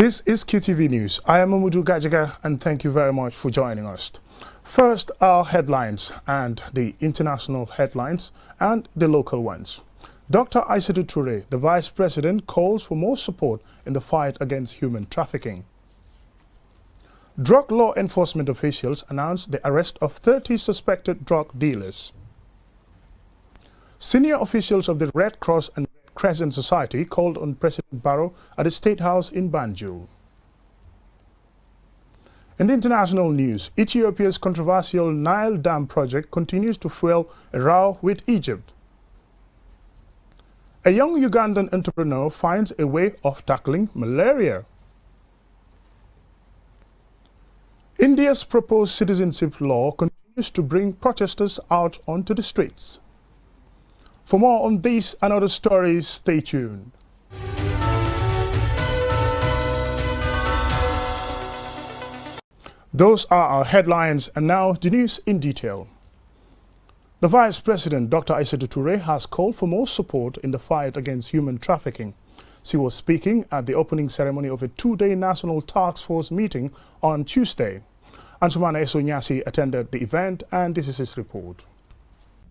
This is QTV News. I am Amudu Gajaga and thank you very much for joining us. First, our headlines and the international headlines and the local ones. Dr. Aissatou Touré, the Vice President, calls for more support in the fight against human trafficking. Drug law enforcement officials announced the arrest of 30 suspected drug dealers. Senior officials of the Red Cross and Crescent Society called on President Barrow at the State House in Banjul. In the international news, Ethiopia's controversial Nile Dam project continues to fuel a row with Egypt. A young Ugandan entrepreneur finds a way of tackling malaria. India's proposed citizenship law continues to bring protesters out onto the streets. For more on these and other stories, stay tuned. Those are our headlines, and now the news in detail. The Vice President, Dr. Aissatou Touré, has called for more support in the fight against human trafficking. She was speaking at the opening ceremony of a two-day National Task Force meeting on Tuesday. Ansumana Esonyasi attended the event, and this is his report.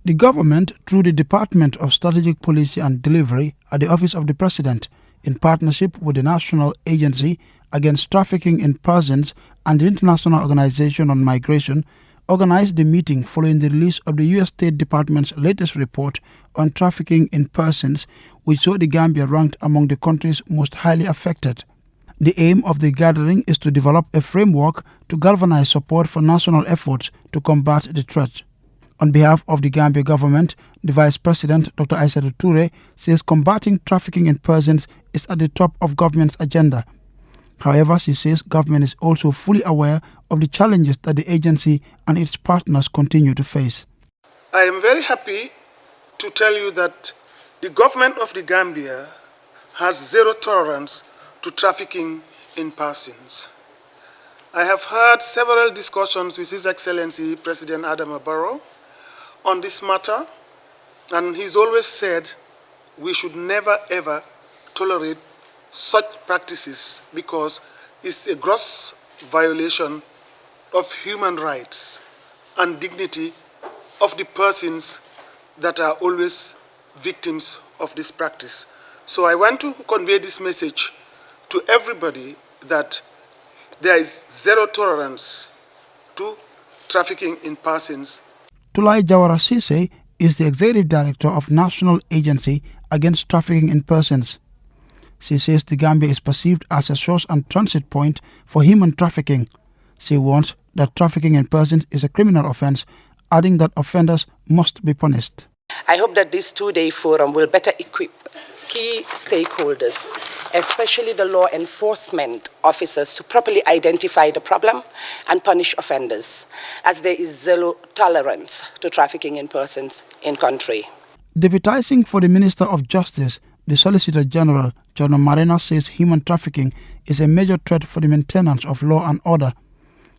The government, through the Department of Strategic Policy and Delivery at the Office of the President, in partnership with the National Agency Against Trafficking in Persons and the International Organization on Migration, organized the meeting following the release of the U.S. State Department's latest report on trafficking in persons, which saw the Gambia ranked among the countries most highly affected. The aim of the gathering is to develop a framework to galvanize support for national efforts to combat the threat. On behalf of the Gambia government, the Vice President, Dr. Aissatou Touré, says combating trafficking in persons is at the top of government's agenda. However, she says government is also fully aware of the challenges that the agency and its partners continue to face. I am very happy to tell you that the government of the Gambia has zero tolerance to trafficking in persons. I have heard several discussions with His Excellency President Adama Barrow on this matter, and he's always said we should never ever tolerate such practices because it's a gross violation of human rights and dignity of the persons that are always victims of this practice. So I want to convey this message to everybody that there is zero tolerance to trafficking in persons. Tulai Jawara Sise is the Executive Director of National Agency Against Trafficking in Persons. She says the Gambia is perceived as a source and transit point for human trafficking. She warns that trafficking in persons is a criminal offense, adding that offenders must be punished. I hope that this two-day forum will better equip key stakeholders, especially the law enforcement officers, to properly identify the problem and punish offenders, as there is zero tolerance to trafficking in persons in country. Deputizing for the Minister of Justice, the Solicitor General, John Marina, says human trafficking is a major threat for the maintenance of law and order.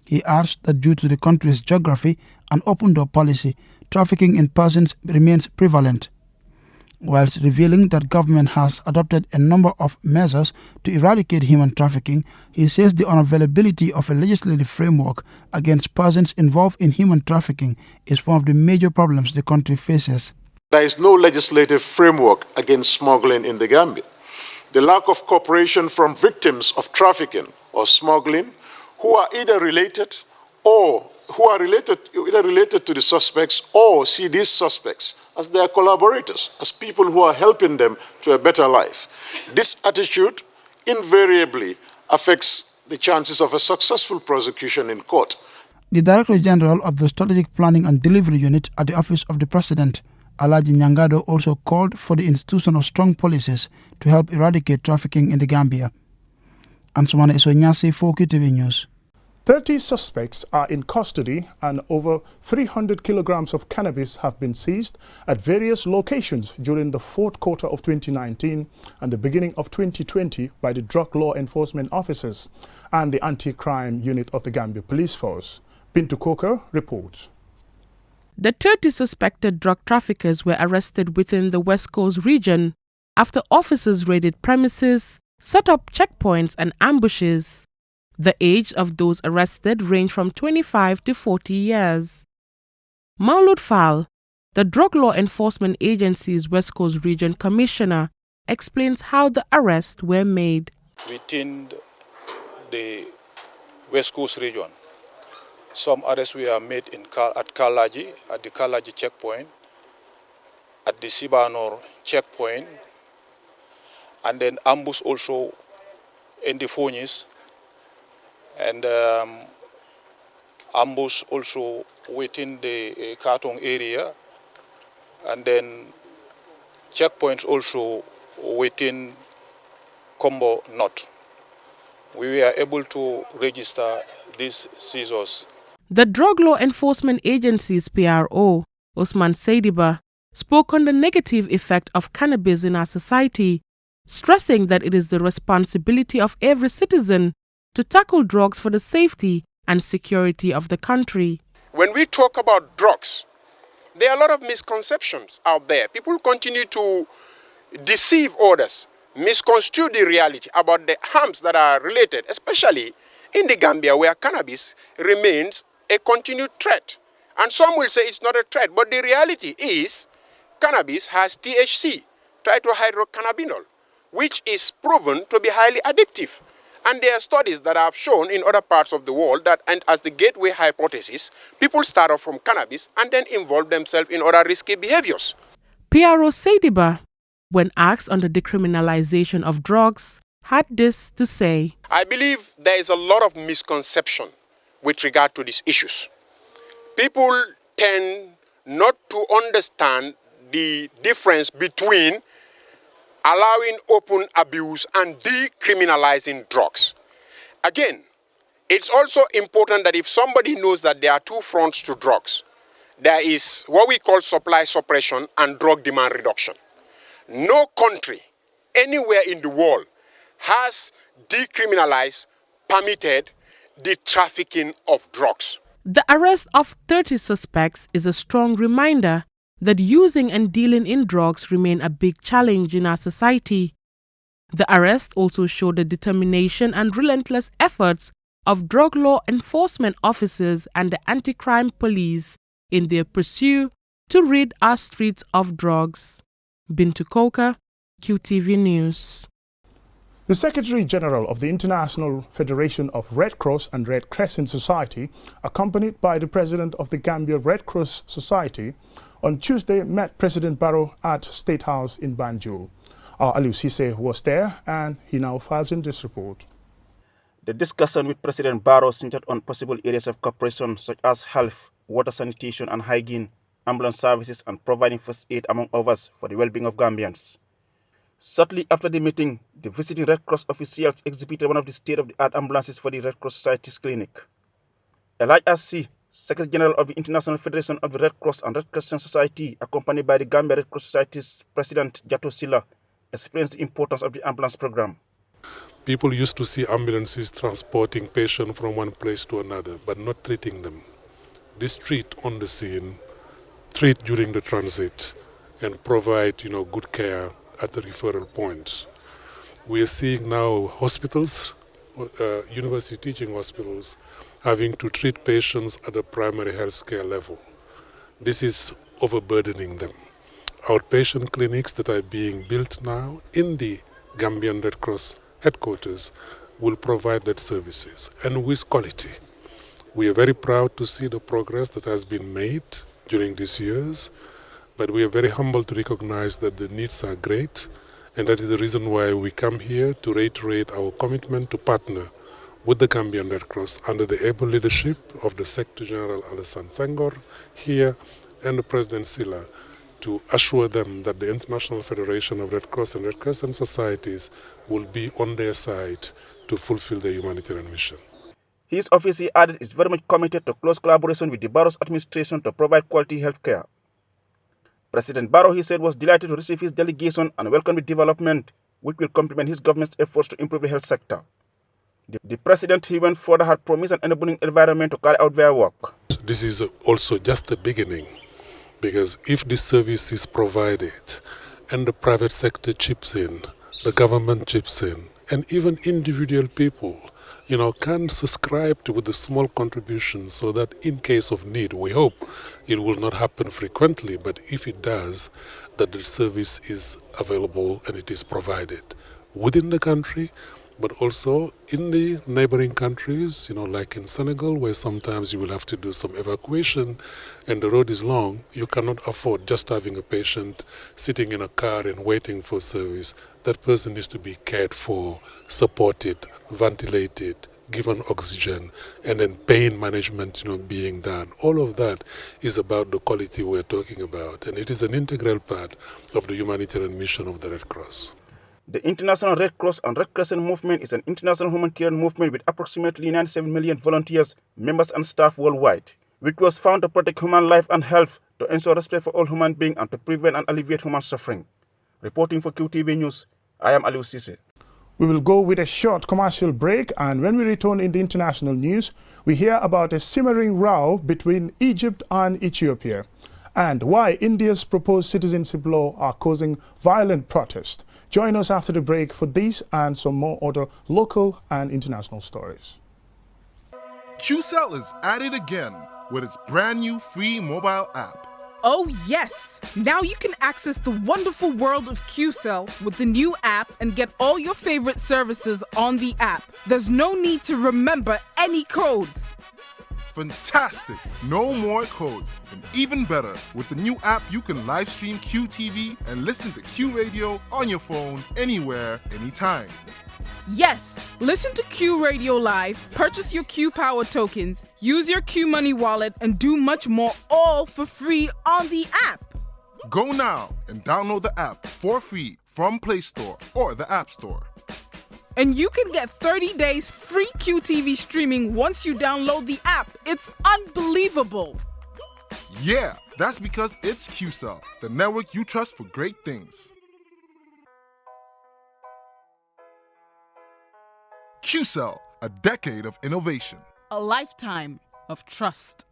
He adds that due to the country's geography and open door policy, trafficking in persons remains prevalent. Whilst revealing that government has adopted a number of measures to eradicate human trafficking, he says the unavailability of a legislative framework against persons involved in human trafficking is one of the major problems the country faces. There is no legislative framework against smuggling in the Gambia. The lack of cooperation from victims of trafficking or smuggling who are either related to the suspects or see these suspects as their collaborators, as people who are helping them to a better life. This attitude invariably affects the chances of a successful prosecution in court. The Director General of the Strategic Planning and Delivery Unit at the Office of the President, Alaji Nyangado, also called for the institution of strong policies to help eradicate trafficking in the Gambia. Ansumana Esonyasi for QTV News. 30 suspects are in custody and over 300 kilograms of cannabis have been seized at various locations during the fourth quarter of 2019 and the beginning of 2020 by the drug law enforcement officers and the anti-crime unit of the Gambia Police Force. Bintu Coker reports. The 30 suspected drug traffickers were arrested within the West Coast region after officers raided premises, set up checkpoints and ambushes. The age of those arrested range from 25 to 40 years. Maulud Fall, the Drug Law Enforcement Agency's West Coast Region Commissioner, explains how the arrests were made. Within the West Coast region, some arrests were made at Kalaji, at the Kalaji checkpoint, at the Sibanor checkpoint, and then ambush also in the Fonis, and ambush also within the Katong area, and then checkpoints also within Combo North. We were able to register these seizures. The Drug Law Enforcement Agency's PRO, Osman Saidiba, spoke on the negative effect of cannabis in our society, stressing that it is the responsibility of every citizen to tackle drugs for the safety and security of the country. When we talk about drugs, there are a lot of misconceptions out there. People continue to deceive others, misconstrue the reality about the harms that are related, especially in the Gambia where cannabis remains a continued threat. And some will say it's not a threat, but the reality is cannabis has THC, trihydrocannabinol, which is proven to be highly addictive. And there are studies that have shown in other parts of the world that, and as the gateway hypothesis, people start off from cannabis and then involve themselves in other risky behaviors. PRO Saidiba, when asked on the decriminalization of drugs, had this to say. I believe there is a lot of misconception with regard to these issues. People tend not to understand the difference between allowing open abuse and decriminalizing drugs. Again, it's also important that if somebody knows that there are two fronts to drugs, there is what we call supply suppression and drug demand reduction. No country anywhere in the world has decriminalized, permitted the trafficking of drugs. The arrest of 30 suspects is a strong reminder that using and dealing in drugs remain a big challenge in our society. The arrest also showed the determination and relentless efforts of drug law enforcement officers and the anti-crime police in their pursuit to rid our streets of drugs. Bintu Koka, QTV News. The Secretary General of the International Federation of Red Cross and Red Crescent Society, accompanied by the President of the Gambia Red Cross Society, on Tuesday met President Barrow at State House in Banjul. Aliou Cisse was there and he now files in this report. The discussion with President Barrow centered on possible areas of cooperation such as health, water sanitation and hygiene, ambulance services and providing first aid among others for the well-being of Gambians. Shortly after the meeting, the visiting Red Cross officials exhibited one of the state-of-the-art ambulances for the Red Cross Society's clinic. Elijah C., Secretary General of the International Federation of the Red Cross and Red Crescent Society, accompanied by the Gambia Red Cross Society's President Jato Silla, explains the importance of the ambulance program. People used to see ambulances transporting patients from one place to another, but not treating them. This treat on the scene, treat during the transit, and provide good care at the referral points. We are seeing now hospitals, university teaching hospitals, having to treat patients at the primary health care level. This is overburdening them. Outpatient clinics that are being built now in the Gambian Red Cross headquarters will provide that services, and with quality. We are very proud to see the progress that has been made during these years, but we are very humbled to recognize that the needs are great, and that is the reason why we come here to reiterate our commitment to partner with the Gambian Red Cross under the able leadership of the Secretary General Alassane Senghor here and the President Silla to assure them that the International Federation of Red Cross and Red Crescent Societies will be on their side to fulfill their humanitarian mission. His office, he added, is very much committed to close collaboration with the Barrow's administration to provide quality health care. President Barrow, he said, was delighted to receive his delegation and welcome the development, which will complement his government's efforts to improve the health sector. The president, he went further, had promised an enabling environment to carry out their work. This is also just the beginning, because if this service is provided and the private sector chips in, the government chips in, and even individual people, can subscribe to with a small contribution so that in case of need, we hope it will not happen frequently, but if it does, that the service is available and it is provided within the country, but also in the neighboring countries, like in Senegal, where sometimes you will have to do some evacuation and the road is long. You cannot afford just having a patient sitting in a car and waiting for service. That person needs to be cared for, supported, ventilated, given oxygen, and then pain management, being done. All of that is about the quality we're talking about, and it is an integral part of the humanitarian mission of the Red Cross. The International Red Cross and Red Crescent movement is an international humanitarian movement with approximately 97 million volunteers, members and staff worldwide, which was found to protect human life and health, to ensure respect for all human beings and to prevent and alleviate human suffering. Reporting for QTV News, I am Aliou Cisse. We will go with a short commercial break, and when we return in the international news, we hear about a simmering row between Egypt and Ethiopia, and why India's proposed citizenship law are causing violent protest. Join us after the break for these and some more other local and international stories. QCell is at it again with its brand new free mobile app. Oh yes! Now you can access the wonderful world of QCell with the new app and get all your favorite services on the app. There's no need to remember any codes. Fantastic! No more codes. And even better, with the new app you can live stream QTV and listen to Q Radio on your phone anywhere, anytime. Yes! Listen to Q Radio Live, purchase your Q Power tokens, use your Q Money wallet, and do much more, all for free on the app. Go now and download the app for free from Play Store or the App Store. And you can get 30 days free QTV streaming once you download the app. It's unbelievable. Yeah, that's because it's QCell, the network you trust for great things. QCell, a decade of innovation. A lifetime of trust.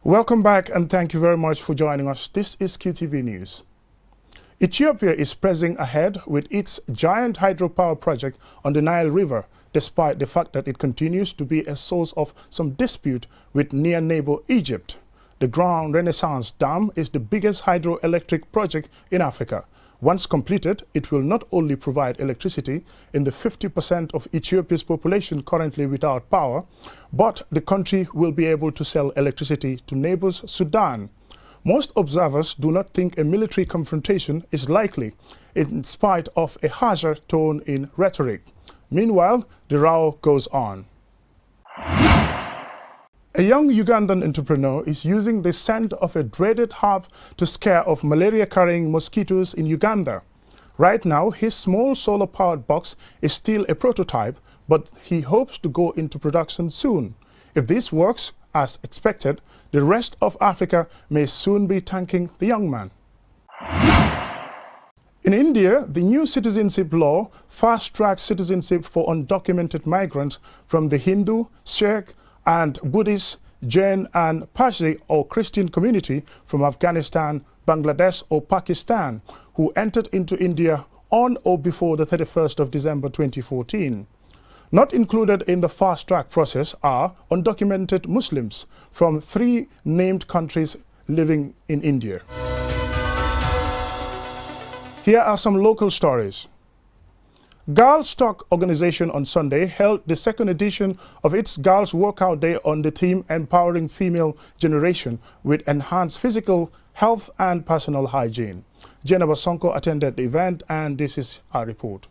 Welcome back, and thank you very much for joining us. This is QTV News. Ethiopia is pressing ahead with its giant hydropower project on the Nile River, despite the fact that it continues to be a source of some dispute with near neighbor Egypt. The Grand Renaissance Dam is the biggest hydroelectric project in Africa. Once completed, it will not only provide electricity in the 50% of Ethiopia's population currently without power, but the country will be able to sell electricity to neighbors Sudan. Most observers do not think a military confrontation is likely, in spite of a harsher tone in rhetoric. Meanwhile, the row goes on. A young Ugandan entrepreneur is using the scent of a dreaded herb to scare off malaria-carrying mosquitoes in Uganda. Right now, his small solar-powered box is still a prototype, but he hopes to go into production soon. If this works as expected, the rest of Africa may soon be thanking the young man. In India, the new citizenship law fast-tracks citizenship for undocumented migrants from the Hindu, Sikh, and Buddhist, Jain and Parsi or Christian community from Afghanistan, Bangladesh or Pakistan who entered into India on or before the 31st of December 2014. Not included in the fast-track process are undocumented Muslims from 3 named countries living in India. Here are some local stories. Girls Talk organization on Sunday held the second edition of its Girls Workout Day on the theme Empowering Female Generation with enhanced physical health and personal hygiene. Jennifer Sonko attended the event, and this is our report.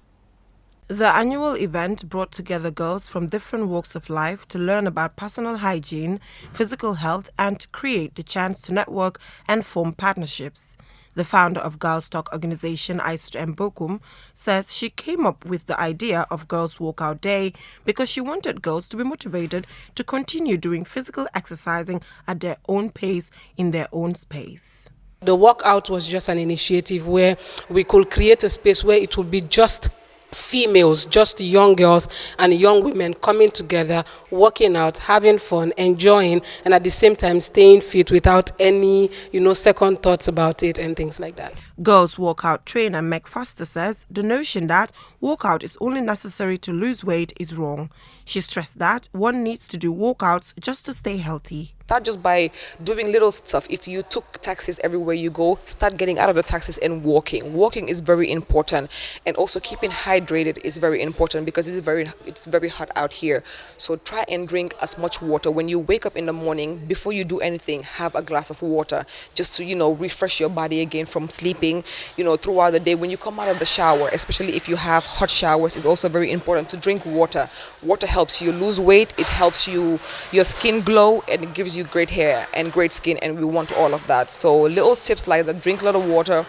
The annual event brought together girls from different walks of life to learn about personal hygiene, physical health, and to create the chance to network and form partnerships. The founder of Girls Talk organization, Aissatou Mbokum, says she came up with the idea of Girls Walkout Day because she wanted girls to be motivated to continue doing physical exercising at their own pace in their own space. The walkout was just an initiative where we could create a space where it would be just females, just young girls and young women coming together, working out, having fun, enjoying, and at the same time staying fit without any, second thoughts about it and things like that. Girls Walkout trainer Meg Foster says the notion that walkout is only necessary to lose weight is wrong. She stressed that one needs to do walkouts just to stay healthy. Start just by doing little stuff. If you took taxis everywhere you go, start getting out of the taxis and walking. Walking is very important, and also keeping hydrated is very important because it's very hot out here. So try and drink as much water. When you wake up in the morning, before you do anything, have a glass of water just to refresh your body again from sleeping. Throughout the day, when you come out of the shower, especially if you have hot showers, it's also very important to drink water. Water helps you lose weight. It helps your skin glow, and it gives you great hair and great skin, and we want all of that. So little tips like that: drink a lot of water,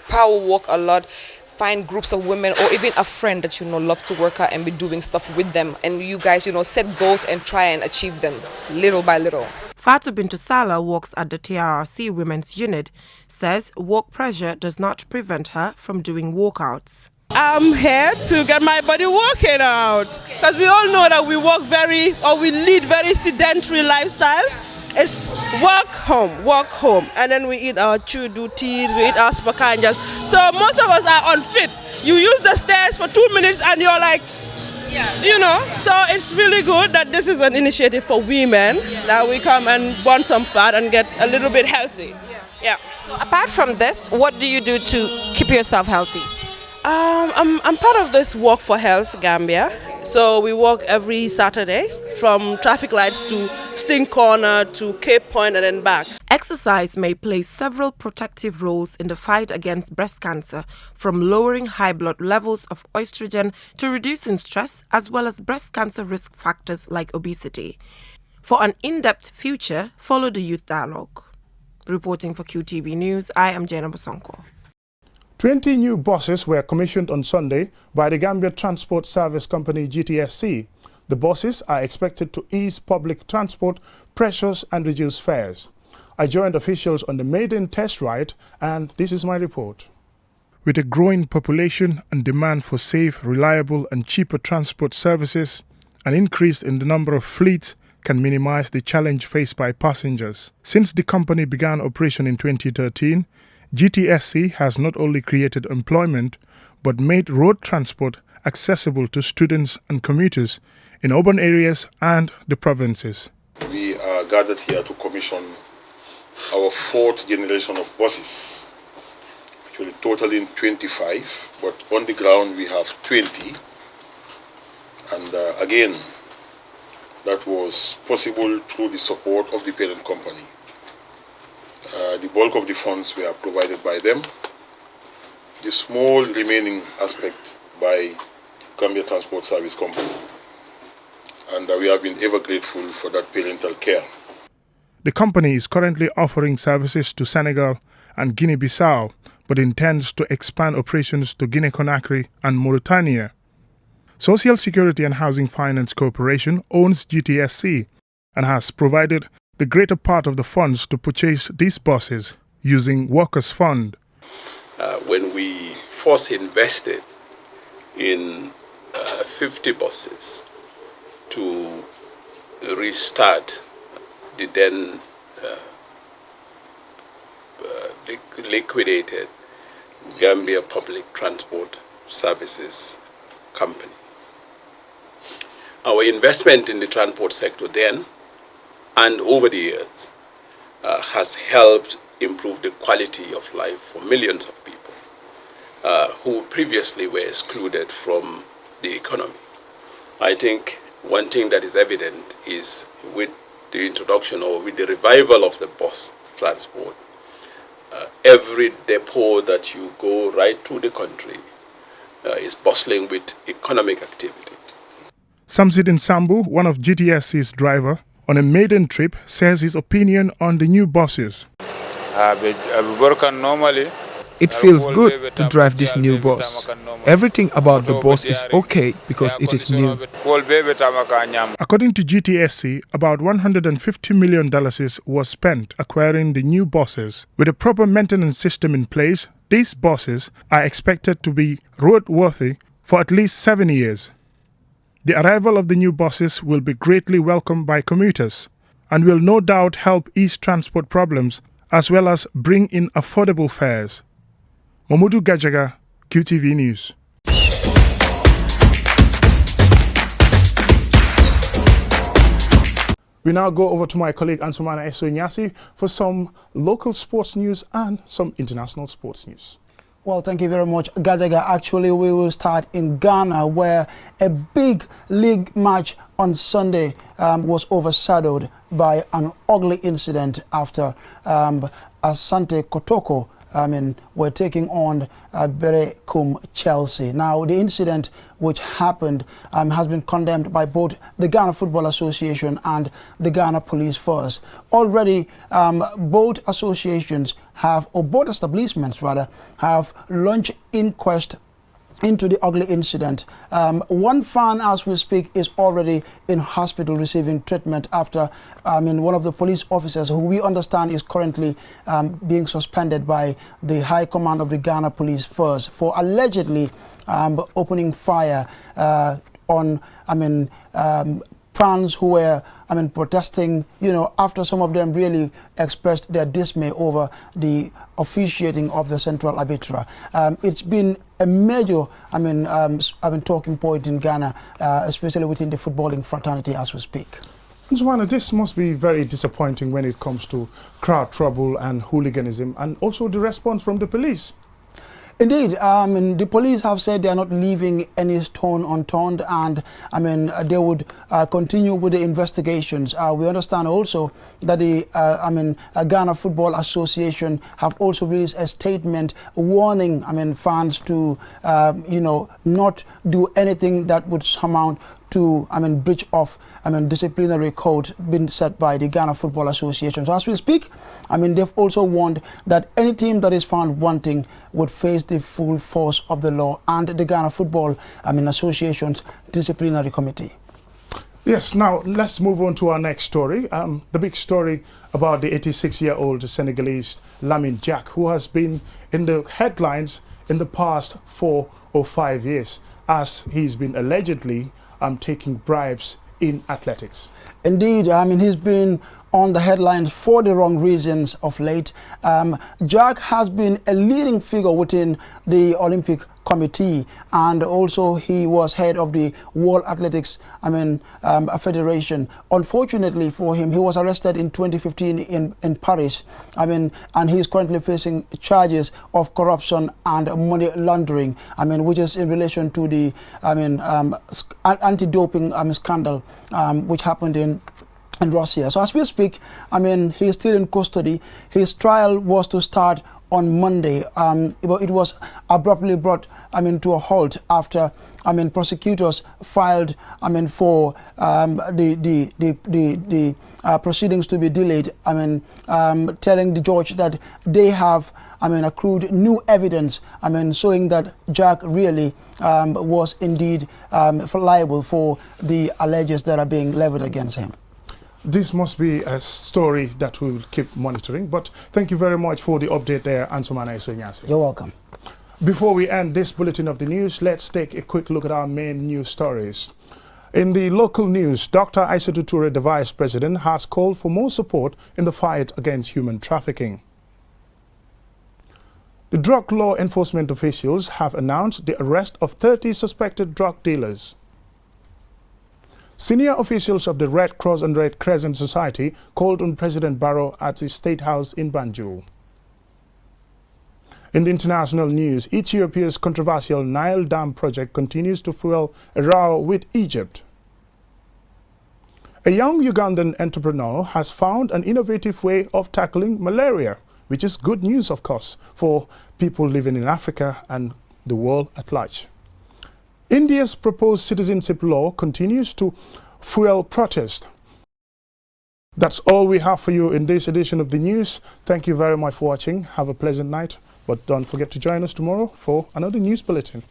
power walk a lot, find groups of women or even a friend that loves to work out and be doing stuff with them, and you guys set goals and try and achieve them little by little. Fatou Bintou Salah works at the TRRC Women's Unit, says work pressure does not prevent her from doing walkouts. I'm here to get my body working out because we all know that we we lead very sedentary lifestyles. It's work home, and then we eat our chudutis, we eat our spakanjas. So most of us are unfit. You use the stairs for 2 minutes and you're like, so it's really good that this is an initiative for women, that we come and burn some fat and get a little bit healthy. Yeah. So apart from this, what do you do to keep yourself healthy? I'm part of this Walk for Health Gambia. So we walk every Saturday from traffic lights to Sting Corner to Cape Point and then back. Exercise may play several protective roles in the fight against breast cancer, from lowering high blood levels of estrogen to reducing stress, as well as breast cancer risk factors like obesity. For an in-depth future, follow the Youth Dialogue. Reporting for QTV News, I am Jenna Bosonko. 20 new buses were commissioned on Sunday by the Gambia Transport Service Company GTSC. The buses are expected to ease public transport pressures and reduce fares. I joined officials on the maiden test ride, and this is my report. With a growing population and demand for safe, reliable and cheaper transport services, an increase in the number of fleets can minimize the challenge faced by passengers. Since the company began operation in 2013, GTSC has not only created employment, but made road transport accessible to students and commuters in urban areas and the provinces. We are gathered here to commission our fourth generation of buses, actually totaling 25, but on the ground we have 20. And again, that was possible through the support of the parent company. The bulk of the funds were provided by them. The small remaining aspect by Gambia Transport Service Company. And we have been ever grateful for that parental care. The company is currently offering services to Senegal and Guinea-Bissau, but intends to expand operations to Guinea-Conakry and Mauritania. Social Security and Housing Finance Corporation owns GTSC and has provided the greater part of the funds to purchase these buses using Workers' Fund. When we first invested in 50 buses to restart the then liquidated Gambia Public Transport Services Company. Our investment in the transport sector then and over the years has helped improve the quality of life for millions of people who previously were excluded from the economy. I think one thing that is evident is with the introduction or with the revival of the bus transport, every depot that you go right through the country, is bustling with economic activity. Samsidin Sambu, one of GTSC's driver, on a maiden trip, says his opinion on the new buses. It feels good to drive this new bus. Everything about the bus is okay because it is new. According to GTSC, about $150 million was spent acquiring the new buses. With a proper maintenance system in place, these buses are expected to be roadworthy for at least 7 years. The arrival of the new buses will be greatly welcomed by commuters and will no doubt help ease transport problems as well as bring in affordable fares. Mamudu Gajaga, QTV News. We now go over to my colleague Ansumana Esoinyasi for some local sports news and some international sports news. Well, thank you very much, Gajaga. Actually, we will start in Ghana, where a big league match on Sunday was overshadowed by an ugly incident after Asante Kotoko were taking on Berekum Chelsea. Now, the incident which happened has been condemned by both the Ghana Football Association and the Ghana Police Force. Already, both associations have, or both establishments rather, have launched inquest into the ugly incident. One fan, as we speak, is already in hospital receiving treatment after one of the police officers, who we understand is currently being suspended by the High Command of the Ghana Police Force for allegedly opening fire on fans who were protesting, after some of them really expressed their dismay over the officiating of the central arbitra. It's been a major talking point in Ghana, especially within the footballing fraternity as we speak. Nzwana, this must be very disappointing when it comes to crowd trouble and hooliganism, and also the response from the police. Indeed, the police have said they are not leaving any stone unturned, and they would continue with the investigations. We understand also that the Ghana Football Association have also released a statement warning fans to not do anything that would amount to breach of disciplinary code been set by the Ghana Football Association. So as we speak, they've also warned that any team that is found wanting would face the full force of the law and the Ghana Football Association's disciplinary committee. Yes, now let's move on to our next story. The big story about the 86-year-old Senegalese Lamine Diack, who has been in the headlines in the past 4 or 5 years, as he's been allegedly taking bribes in athletics. Indeed, he's been on the headlines for the wrong reasons of late. Diack has been a leading figure within the Olympic Committee, and also he was head of the World Athletics Federation. Unfortunately for him, he was arrested in 2015 in Paris, and he's currently facing charges of corruption and money laundering, which is in relation to the anti-doping scandal which happened in Russia. So as we speak, he's still in custody. His trial was to start on Monday, but it was abruptly brought to a halt after prosecutors filed for the proceedings to be delayed, telling the judge that they have accrued new evidence showing that Diack really was indeed liable for the allegations that are being leveled against him. This must be a story that we will keep monitoring, but thank you very much for the update there, Ansumana Esoinyasi. You're welcome. Before we end this bulletin of the news, let's take a quick look at our main news stories. In the local news, Dr. Aissatou Touré, the Vice President, has called for more support in the fight against human trafficking. The drug law enforcement officials have announced the arrest of 30 suspected drug dealers. Senior officials of the Red Cross and Red Crescent Society called on President Barrow at his State House in Banjul. In the international news, Ethiopia's controversial Nile Dam project continues to fuel a row with Egypt. A young Ugandan entrepreneur has found an innovative way of tackling malaria, which is good news, of course, for people living in Africa and the world at large. India's proposed citizenship law continues to fuel protest. That's all we have for you in this edition of the news. Thank you very much for watching. Have a pleasant night, but don't forget to join us tomorrow for another news bulletin.